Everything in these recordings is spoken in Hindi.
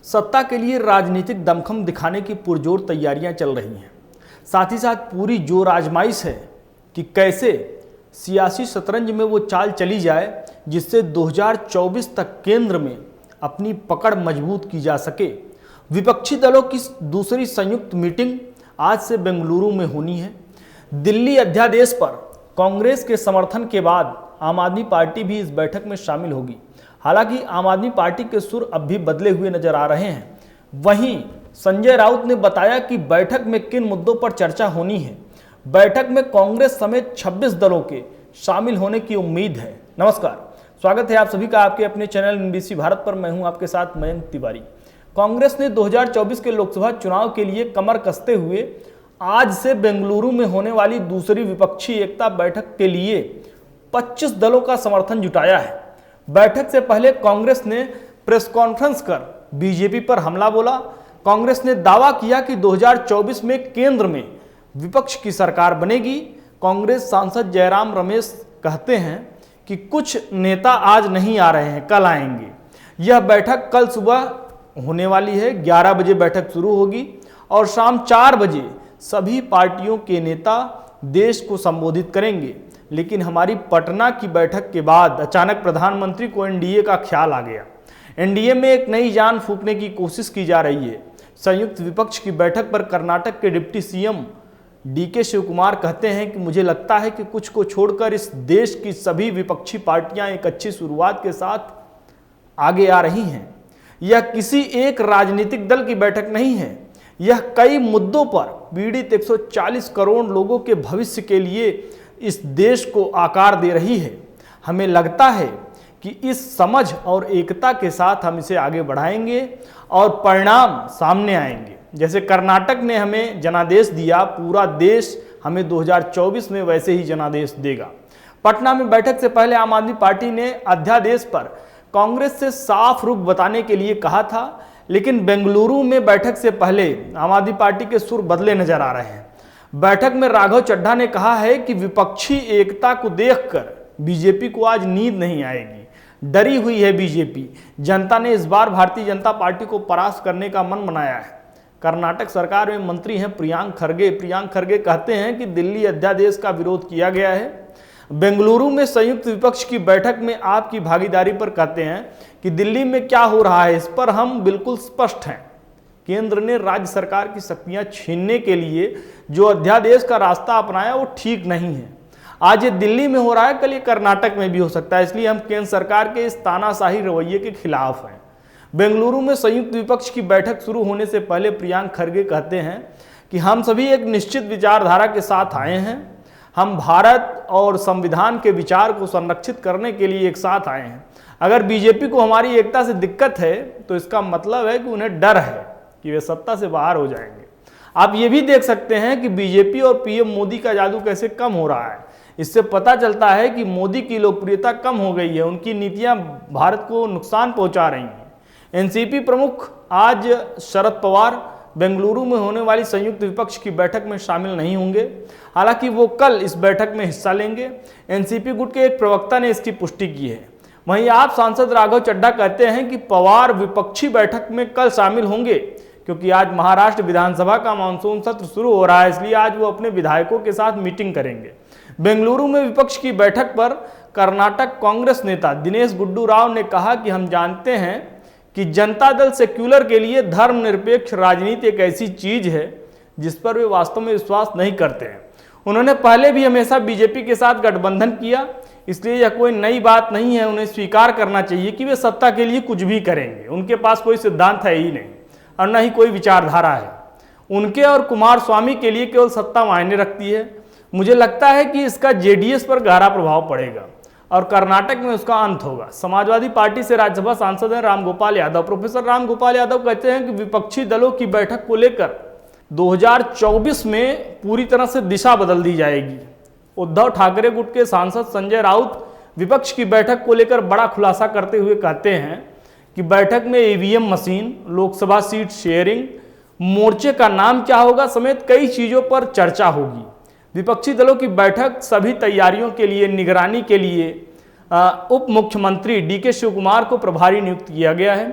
सत्ता के लिए राजनीतिक दमखम दिखाने की पुरजोर तैयारियां चल रही हैं। साथ ही साथ पूरी जोर आजमाइश है कि कैसे सियासी शतरंज में वो चाल चली जाए जिससे 2024 तक केंद्र में अपनी पकड़ मजबूत की जा सके। विपक्षी दलों की दूसरी संयुक्त मीटिंग आज से बेंगलुरु में होनी है। दिल्ली अध्यादेश पर कांग्रेस के समर्थन के बाद आम आदमी पार्टी भी इस बैठक में शामिल होगी। हालांकि आम आदमी पार्टी के सुर अब भी बदले हुए नजर आ रहे हैं। वहीं संजय राउत ने बताया कि बैठक में किन मुद्दों पर चर्चा होनी है। बैठक में कांग्रेस समेत 26 दलों के शामिल होने की उम्मीद है। नमस्कार, स्वागत है आप सभी का आपके अपने चैनल एनबीसी भारत पर। मैं हूं आपके साथ मयंक तिवारी। कांग्रेस ने 2024 के लोकसभा चुनाव के लिए कमर कसते हुए आज से बेंगलुरु में होने वाली दूसरी विपक्षी एकता बैठक के लिए 25 दलों का समर्थन जुटाया है। बैठक से पहले कांग्रेस ने प्रेस कॉन्फ्रेंस कर बीजेपी पर हमला बोला। कांग्रेस ने दावा किया कि 2024 में केंद्र में विपक्ष की सरकार बनेगी। कांग्रेस सांसद जयराम रमेश कहते हैं कि कुछ नेता आज नहीं आ रहे हैं, कल आएंगे। यह बैठक कल सुबह होने वाली है। 11 बजे बैठक शुरू होगी और शाम 4 बजे सभी पार्टियों के नेता देश को संबोधित करेंगे। लेकिन हमारी पटना की बैठक के बाद अचानक प्रधानमंत्री को एनडीए का ख्याल आ गया। एनडीए में एक नई जान फूंकने की कोशिश की जा रही है। संयुक्त विपक्ष की बैठक पर कर्नाटक के डिप्टी सीएम डीके शिवकुमार कहते हैं कि मुझे लगता है कि कुछ को छोड़कर इस देश की सभी विपक्षी पार्टियां एक अच्छी शुरुआत के साथ आगे आ रही हैं। यह किसी एक राजनीतिक दल की बैठक नहीं है। यह कई मुद्दों पर पीड़ित 140 करोड़ लोगों के भविष्य के लिए इस देश को आकार दे रही है। हमें लगता है कि इस समझ और एकता के साथ हम इसे आगे बढ़ाएंगे और परिणाम सामने आएंगे। जैसे कर्नाटक ने हमें जनादेश दिया, पूरा देश हमें 2024 में वैसे ही जनादेश देगा। पटना में बैठक से पहले आम आदमी पार्टी ने अध्यादेश पर कांग्रेस से साफ रुख बताने के लिए कहा था, लेकिन बेंगलुरु में बैठक से पहले आम आदमी पार्टी के सुर बदले नजर आ रहे हैं। बैठक में राघव चड्ढा ने कहा है कि विपक्षी एकता को देखकर बीजेपी को आज नींद नहीं आएगी। डरी हुई है बीजेपी। जनता ने इस बार भारतीय जनता पार्टी को परास्त करने का मन बनाया है। कर्नाटक सरकार में मंत्री हैं प्रियांक खरगे कहते हैं कि दिल्ली अध्यादेश का विरोध किया गया है। बेंगलुरु में संयुक्त विपक्ष की बैठक में आपकी भागीदारी पर कहते हैं कि दिल्ली में क्या हो रहा है इस पर हम बिल्कुल स्पष्ट हैं। केंद्र ने राज्य सरकार की शक्तियां छीनने के लिए जो अध्यादेश का रास्ता अपनाया वो ठीक नहीं है। आज ये दिल्ली में हो रहा है, कल ये कर्नाटक में भी हो सकता है। इसलिए हम केंद्र सरकार के इस तानाशाही रवैये के खिलाफ हैं। बेंगलुरु में संयुक्त विपक्ष की बैठक शुरू होने से पहले प्रियांक खरगे कहते हैं कि हम सभी एक निश्चित विचारधारा के साथ आए हैं। हम भारत और संविधान के विचार को संरक्षित करने के लिए एक साथ आए हैं। अगर बीजेपी को हमारी एकता से दिक्कत है तो इसका मतलब है कि उन्हें डर है कि वे सत्ता से बाहर हो जाएंगे। आप ये भी देख सकते हैं कि बीजेपी और पीएम मोदी का जादू कैसे कम हो रहा है। इससे पता चलता है कि मोदी की लोकप्रियता कम हो गई है। उनकी नीतियां भारत को नुकसान पहुंचा रही हैं। एनसीपी प्रमुख आज शरद पवार बेंगलुरु में होने वाली संयुक्त विपक्ष की बैठक में शामिल नहीं होंगे। हालांकि वो कल इस बैठक में हिस्सा लेंगे। एनसीपी गुट के एक प्रवक्ता ने इसकी पुष्टि की है। वहीं आप सांसद राघव चड्ढा कहते हैं कि पवार विपक्षी बैठक में कल शामिल होंगे क्योंकि आज महाराष्ट्र विधानसभा का मानसून सत्र शुरू हो रहा है। इसलिए आज वो अपने विधायकों के साथ मीटिंग करेंगे। बेंगलुरु में विपक्ष की बैठक पर कर्नाटक कांग्रेस नेता दिनेश गुड्डू राव ने कहा कि हम जानते हैं कि जनता दल सेक्युलर के लिए धर्मनिरपेक्ष राजनीति एक ऐसी चीज है जिस पर वे वास्तव में विश्वास नहीं करते हैं। उन्होंने पहले भी हमेशा बीजेपी के साथ गठबंधन किया, इसलिए यह कोई नई बात नहीं है। उन्हें स्वीकार करना चाहिए कि वे सत्ता के लिए कुछ भी करेंगे। उनके पास कोई सिद्धांत है ही नहीं और न ही कोई विचारधारा है। उनके और कुमार स्वामी के लिए केवल सत्ता मायने रखती है। मुझे लगता है कि इसका जेडीएस पर गहरा प्रभाव पड़ेगा और कर्नाटक में उसका अंत होगा। समाजवादी पार्टी से राज्यसभा सांसद हैं रामगोपाल यादव। प्रोफेसर रामगोपाल यादव कहते हैं कि विपक्षी दलों की बैठक को लेकर 2024 में पूरी तरह से दिशा बदल दी जाएगी। उद्धव ठाकरे गुट के सांसद संजय राउत विपक्ष की बैठक को लेकर बड़ा खुलासा करते हुए कहते हैं कि बैठक में EVM machine, Lok Sabha seat sharing, मोर्चे का नाम क्या होगा समेत कई चीजों पर चर्चा होगी। विपक्षी दलों की बैठक सभी तैयारियों के लिए निगरानी के लिए उप मुख्यमंत्री डीके शिवकुमार को प्रभारी नियुक्त किया गया है।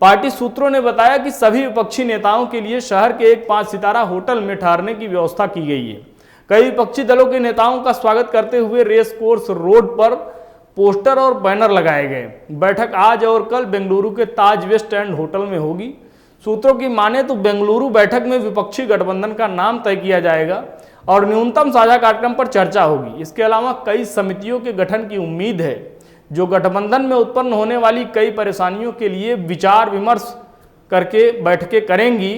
पार्टी सूत्रों ने बताया कि सभी विपक्षी नेताओं के लिए शहर के एक 5 सितारा होटल में ठहरने की व्यवस्था की गई है। कई विपक्षी दलों के नेताओं का स्वागत करते हुए रेस कोर्स रोड पर पोस्टर और बैनर लगाए गए। बैठक आज और कल बेंगलुरु के ताज वेस्ट एंड होटल में होगी। सूत्रों की माने तो बेंगलुरु बैठक में विपक्षी गठबंधन का नाम तय किया जाएगा और न्यूनतम साझा कार्यक्रम पर चर्चा होगी। इसके अलावा कई समितियों के गठन की उम्मीद है जो गठबंधन में उत्पन्न होने वाली कई परेशानियों के लिए विचार विमर्श करके बैठकें करेंगी।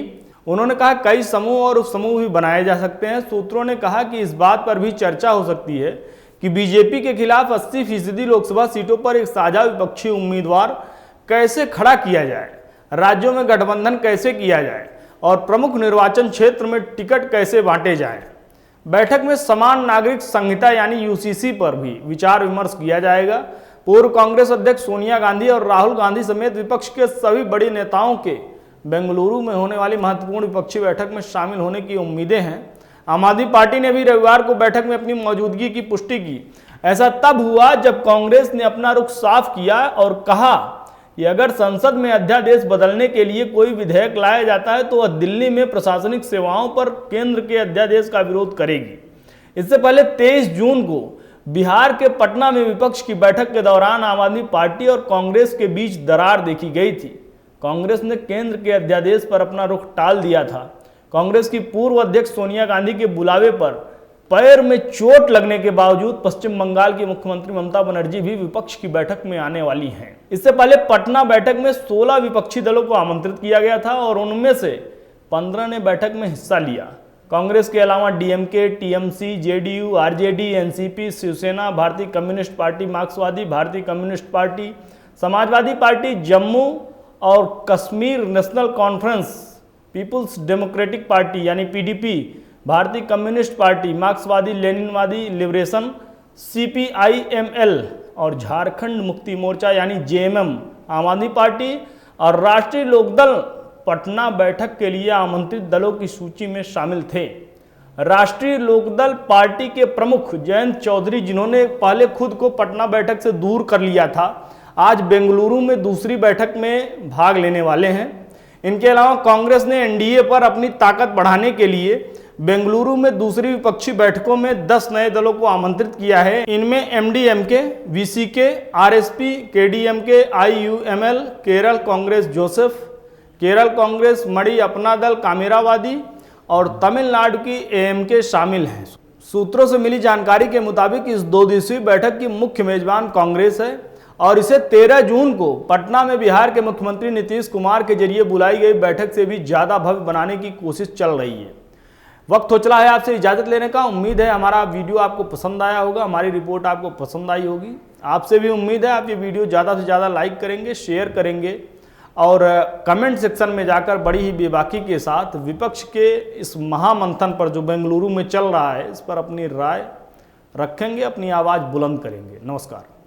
उन्होंने कहा कई समूह और उपसमूह भी बनाए जा सकते हैं। सूत्रों ने कहा कि इस बात पर भी चर्चा हो सकती है कि बीजेपी के खिलाफ 80% लोकसभा सीटों पर एक साझा विपक्षी उम्मीदवार कैसे खड़ा किया जाए, राज्यों में गठबंधन कैसे किया जाए और प्रमुख निर्वाचन क्षेत्र में टिकट कैसे बांटे जाएं। बैठक में समान नागरिक संहिता यानी यूसीसी पर भी विचार विमर्श किया जाएगा। पूर्व कांग्रेस अध्यक्ष सोनिया गांधी और राहुल गांधी समेत विपक्ष के सभी बड़े नेताओं के बेंगलुरु में होने वाली महत्वपूर्ण विपक्षी बैठक में शामिल होने की उम्मीदें हैं। आम आदमी पार्टी ने भी रविवार को बैठक में अपनी मौजूदगी की पुष्टि की। ऐसा तब हुआ जब कांग्रेस ने अपना रुख साफ किया और कहा कि अगर संसद में अध्यादेश बदलने के लिए कोई विधेयक लाया जाता है तो वह दिल्ली में प्रशासनिक सेवाओं पर केंद्र के अध्यादेश का विरोध करेगी। इससे पहले 23 जून को बिहार के पटना में विपक्ष की बैठक के दौरान आम आदमी पार्टी और कांग्रेस के बीच दरार देखी गई थी। कांग्रेस ने केंद्र के अध्यादेश पर अपना रुख टाल दिया था। कांग्रेस की पूर्व अध्यक्ष सोनिया गांधी के बुलावे पर पैर में चोट लगने के बावजूद पश्चिम बंगाल की मुख्यमंत्री ममता बनर्जी भी विपक्ष की बैठक में आने वाली हैं। इससे पहले पटना बैठक में 16 विपक्षी दलों को आमंत्रित किया गया था और उनमें से 15 ने बैठक में हिस्सा लिया। कांग्रेस के अलावा DMK, TMC, JDU, RJD, NCP, Shiv Sena, Bharatiya communist party, Marxvadi, Bharatiya communist party, Samajwadi party, Jammu और Kashmir national conference, people's democratic party यानी PDP, Bharatiya communist party, Marxvadi Leninvadi liberation, CPIML और झारखंड मुक्ति मोर्चा यानी जेएमएम, आम आदमी पार्टी और राष्ट्रीय लोकदल पटना बैठक के लिए आमंत्रित दलों की सूची में शामिल थे। राष्ट्रीय लोकदल पार्टी के प्रमुख जयंत चौधरी, जिन्होंने पहले खुद को पटना बैठक से दूर कर लिया था, आज बेंगलुरु में दूसरी बैठक में भाग लेने वाले हैं। इनके अलावा कांग्रेस ने एनडीए पर अपनी ताकत बढ़ाने के लिए बेंगलुरु में दूसरी विपक्षी बैठकों में 10 नए दलों को आमंत्रित किया है। इनमें MDMK, VCK, RSP, KDMK, IUML, Kerala Congress Joseph, Kerala Congress Mani Apna Dal कामेरावादी और तमिलनाडु की एएमके शामिल हैं। सूत्रों से मिली जानकारी के मुताबिक इस 2 दिवसीय बैठक की मुख्य मेजबान कांग्रेस है और इसे 13 जून को पटना में बिहार के मुख्यमंत्री नीतीश कुमार के जरिए बुलाई गई बैठक से भी ज्यादा भव्य बनाने की कोशिश चल रही है। वक्त हो चला है आपसे इजाजत लेने का। उम्मीद है हमारा वीडियो आपको पसंद आया होगा, हमारी रिपोर्ट आपको पसंद आई होगी। आपसे भी उम्मीद है आप ये वीडियो ज़्यादा से ज़्यादा लाइक करेंगे, शेयर करेंगे और कमेंट सेक्शन में जाकर बड़ी ही बेबाकी के साथ विपक्ष के इस महामंथन पर जो बेंगलुरु में चल रहा है इस पर अपनी राय रखेंगे, अपनी आवाज़ बुलंद करेंगे। नमस्कार।